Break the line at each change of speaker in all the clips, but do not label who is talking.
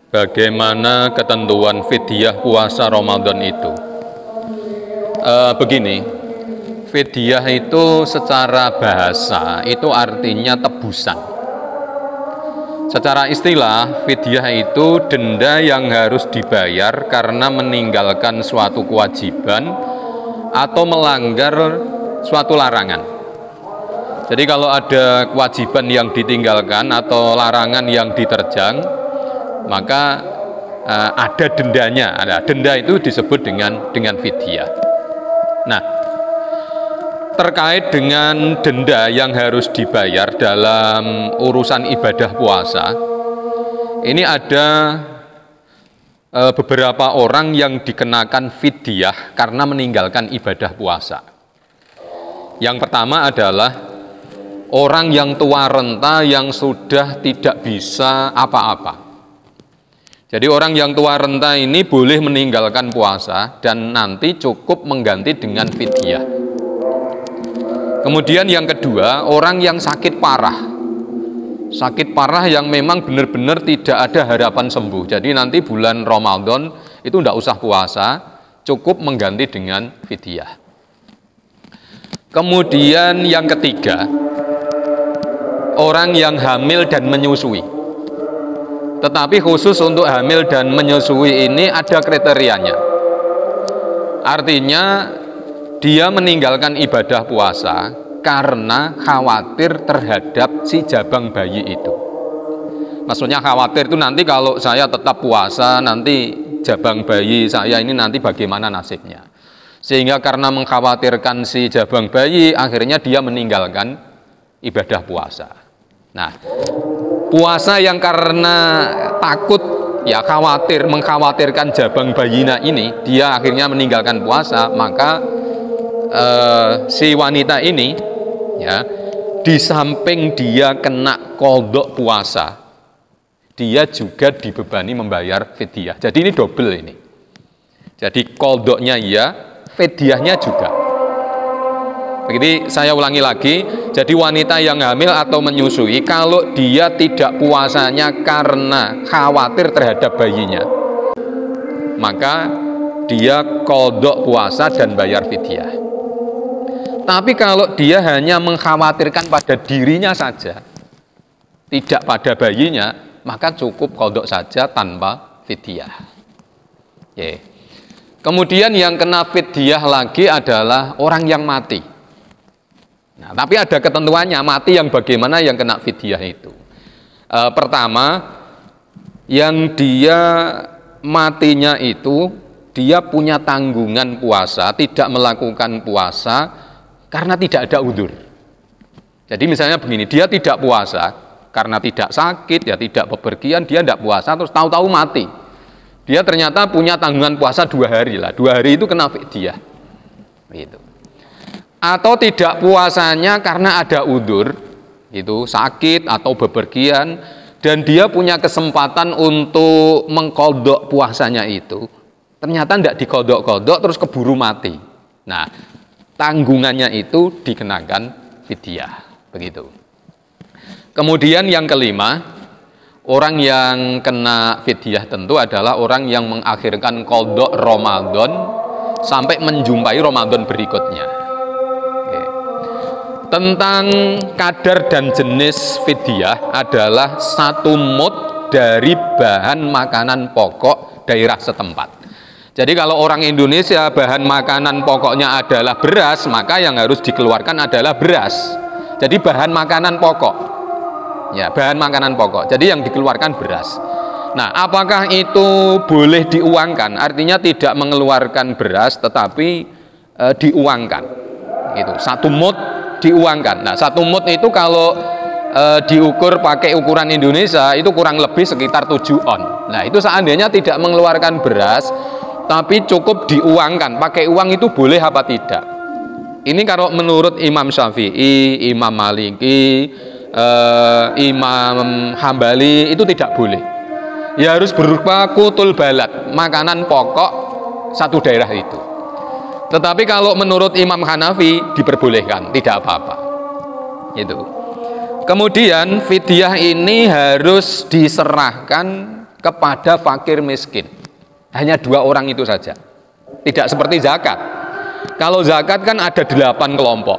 Bagaimana ketentuan fidyah puasa Ramadan itu? Begini, fidyah itu secara bahasa itu artinya tebusan. Secara istilah, fidyah itu denda yang harus dibayar karena meninggalkan suatu kewajiban atau melanggar suatu larangan. Jadi kalau ada kewajiban yang ditinggalkan atau larangan yang diterjang, maka ada dendanya. Denda itu disebut dengan fidyah. Nah, terkait dengan denda yang harus dibayar dalam urusan ibadah puasa, ini ada beberapa orang yang dikenakan fidyah karena meninggalkan ibadah puasa. Yang pertama adalah orang yang tua renta yang sudah tidak bisa apa-apa. Jadi orang yang tua renta ini boleh meninggalkan puasa dan nanti cukup mengganti dengan fidyah. Kemudian yang kedua, orang yang sakit parah. Sakit parah yang memang benar-benar tidak ada harapan sembuh. Jadi nanti bulan Ramadan itu tidak usah puasa, cukup mengganti dengan fidyah. Kemudian yang ketiga, orang yang hamil dan menyusui. Tetapi khusus untuk hamil dan menyusui ini ada kriterianya. Artinya dia meninggalkan ibadah puasa karena khawatir terhadap si jabang bayi itu. Maksudnya khawatir itu nanti kalau saya tetap puasa, nanti jabang bayi saya ini nanti bagaimana nasibnya. Sehingga karena mengkhawatirkan si jabang bayi, akhirnya dia meninggalkan ibadah puasa. Nah, puasa yang karena takut, ya khawatir, mengkhawatirkan jabang bayinya ini, dia akhirnya meninggalkan puasa, maka si wanita ini, ya, di samping dia kena qadha puasa, dia juga dibebani membayar fidyah. Jadi ini double ini. Jadi qadhanya ya, fidyahnya juga. Jadi saya ulangi lagi, jadi wanita yang hamil atau menyusui, kalau dia tidak puasanya karena khawatir terhadap bayinya, maka dia qadha puasa dan bayar fidyah. Tapi kalau dia hanya mengkhawatirkan pada dirinya saja, tidak pada bayinya, maka cukup qadha saja tanpa fidyah. Yeah. Kemudian yang kena fidyah lagi adalah orang yang mati. Nah, tapi ada ketentuannya, mati yang bagaimana yang kena fidyah itu. Pertama, yang dia matinya itu, dia punya tanggungan puasa, tidak melakukan puasa karena tidak ada udzur. Jadi misalnya begini, dia tidak puasa karena tidak sakit, ya tidak bepergian, dia tidak puasa, terus tahu-tahu mati. Dia ternyata punya tanggungan puasa 2 hari lah, 2 hari itu kena fidyah. Gitu. Atau tidak puasanya karena ada udzur, itu sakit atau bepergian, dan dia punya kesempatan untuk mengqadha puasanya itu, ternyata tidak diqadha-qadha terus keburu mati. Nah, tanggungannya itu dikenakan fidyah, begitu. Kemudian yang kelima, orang yang kena fidyah tentu adalah orang yang mengakhirkan qadha Ramadan sampai menjumpai Ramadan berikutnya. Tentang kadar dan jenis fidyah adalah 1 mud dari bahan makanan pokok daerah setempat. Jadi kalau orang Indonesia bahan makanan pokoknya adalah beras, maka yang harus dikeluarkan adalah beras. Jadi bahan makanan pokok. Ya, bahan makanan pokok. Jadi yang dikeluarkan beras. Nah, apakah itu boleh diuangkan? Artinya tidak mengeluarkan beras tetapi diuangkan. Itu 1 mud diuangkan. Nah, 1 mud itu kalau diukur pakai ukuran Indonesia itu kurang lebih sekitar 7 on. Nah, itu seandainya tidak mengeluarkan beras tapi cukup diuangkan, pakai uang itu boleh apa tidak? Ini kalau menurut Imam Syafi'i, Imam Maliki, Imam Hambali itu tidak boleh. Ya harus berupa qutul balad, makanan pokok satu daerah itu. Tetapi kalau menurut Imam Hanafi diperbolehkan, tidak apa-apa. Itu. Kemudian fidyah ini harus diserahkan kepada fakir miskin. Hanya 2 orang itu saja. Tidak seperti zakat. Kalau zakat kan ada 8 kelompok.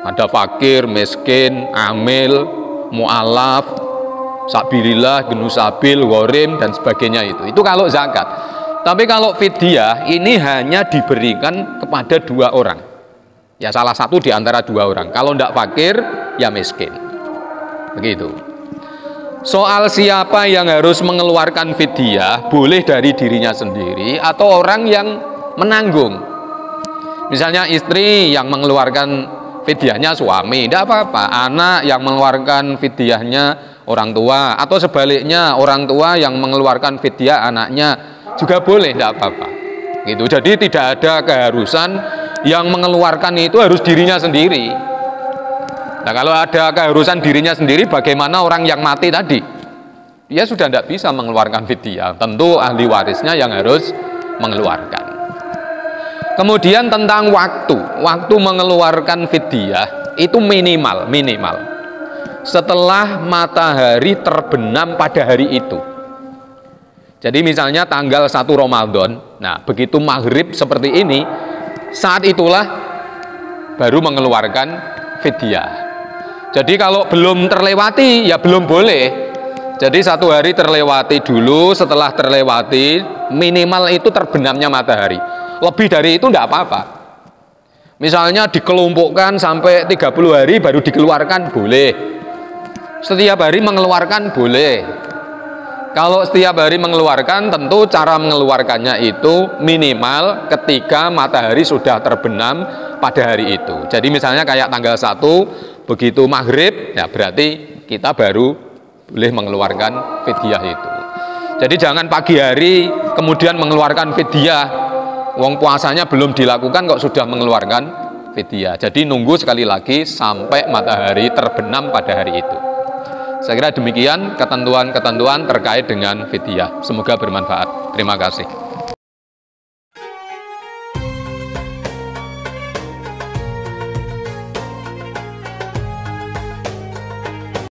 Ada fakir, miskin, amil, mu'alaf, sabilillah, genusabil, ghorim, dan sebagainya itu. Itu kalau zakat. Tapi kalau fidyah ini hanya diberikan kepada 2 orang. Ya salah satu di antara 2 orang. Kalau tidak fakir, ya miskin. Begitu. Soal siapa yang harus mengeluarkan fidyah, boleh dari dirinya sendiri atau orang yang menanggung. Misalnya istri yang mengeluarkan fidyahnya suami, tidak apa-apa. Anak yang mengeluarkan fidyahnya orang tua, atau sebaliknya orang tua yang mengeluarkan fidyah anaknya juga boleh, tidak apa-apa. Gitu. Jadi tidak ada keharusan yang mengeluarkan itu harus dirinya sendiri. Nah kalau ada keharusan dirinya sendiri, bagaimana orang yang mati tadi? Dia sudah tidak bisa mengeluarkan fidyah. Tentu ahli warisnya yang harus mengeluarkan. Kemudian tentang waktu mengeluarkan fidyah itu minimal setelah matahari terbenam pada hari itu. Jadi misalnya tanggal 1 Ramadan, nah begitu maghrib seperti ini, saat itulah baru mengeluarkan fidyah. Jadi kalau belum terlewati, ya belum boleh. Jadi 1 hari terlewati dulu, setelah terlewati, minimal itu terbenamnya matahari. Lebih dari itu tidak apa-apa. Misalnya dikelompokkan sampai 30 hari baru dikeluarkan, boleh. Setiap hari mengeluarkan, boleh. Kalau setiap hari mengeluarkan, tentu cara mengeluarkannya itu minimal ketika matahari sudah terbenam pada hari itu. Jadi misalnya kayak tanggal 1, begitu maghrib, ya berarti kita baru boleh mengeluarkan fidyah itu. Jadi jangan pagi hari kemudian mengeluarkan fidyah, wong puasanya belum dilakukan kok sudah mengeluarkan fidyah. Jadi nunggu sekali lagi sampai matahari terbenam pada hari itu. Saya kira demikian ketentuan-ketentuan terkait dengan fidyah. Semoga bermanfaat. Terima kasih.